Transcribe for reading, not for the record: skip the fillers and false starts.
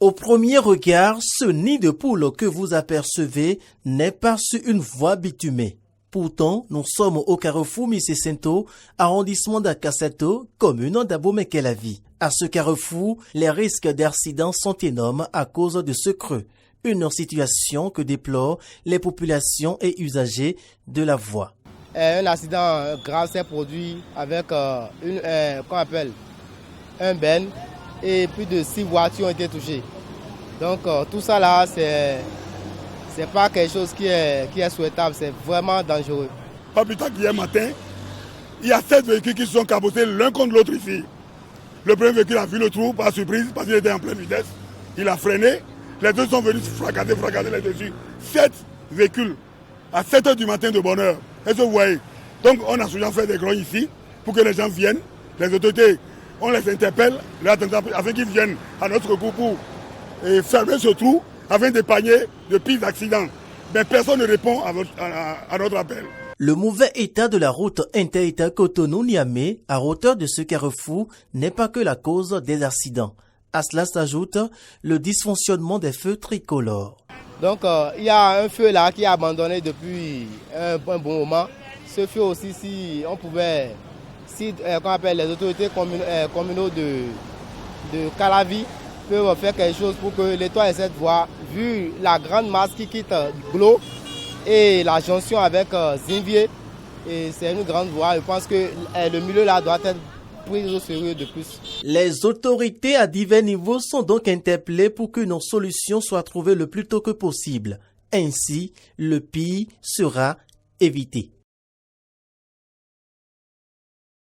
Au premier regard, ce nid de poule que vous apercevez n'est pas sur une voie bitumée. Pourtant, nous sommes au carrefour Mississinto, arrondissement d'Akasato, commune d'Abomey-Kélavi. À ce carrefour, les risques d'accidents sont énormes à cause de ce creux. Une situation que déplorent les populations et usagers de la voie. Un accident grave s'est produit avec un ben et plus de 6 voitures ont été touchées. Donc tout ça là, c'est pas quelque chose qui est souhaitable, c'est vraiment dangereux. Pas plus tard qu'hier matin, il y a 7 véhicules qui se sont cabossés l'un contre l'autre ici. Le premier véhicule a vu le trou par surprise parce qu'il était en pleine vitesse. Il a freiné. Les deux sont venus fracasser les dessus. 7 véhicules à 7 h du matin de bonne heure. Est-ce que vous voyez? Donc on a souvent fait des grognes ici pour que les gens viennent. Les autorités, on les interpelle afin qu'ils viennent à notre recours pour fermer ce trou afin d'épargner de pires accidents. Mais personne ne répond à notre appel. Le mauvais état de la route inter-État Cotonou-Niamey à hauteur de ce carrefour n'est pas que la cause des accidents. À cela s'ajoute le dysfonctionnement des feux tricolores. Donc il y a un feu là qui est abandonné depuis un bon moment. Ce feu aussi, si les autorités communaux de Kélavi peuvent faire quelque chose pour que l'État ait cette voie, vu la grande masse qui quitte Glo et la jonction avec Zinvier. Et c'est une grande voie. Je pense que le milieu là doit être pris au sérieux de plus. Les autorités à divers niveaux sont donc interpellées pour qu'une solution soit trouvée le plus tôt que possible. Ainsi, le pire sera évité.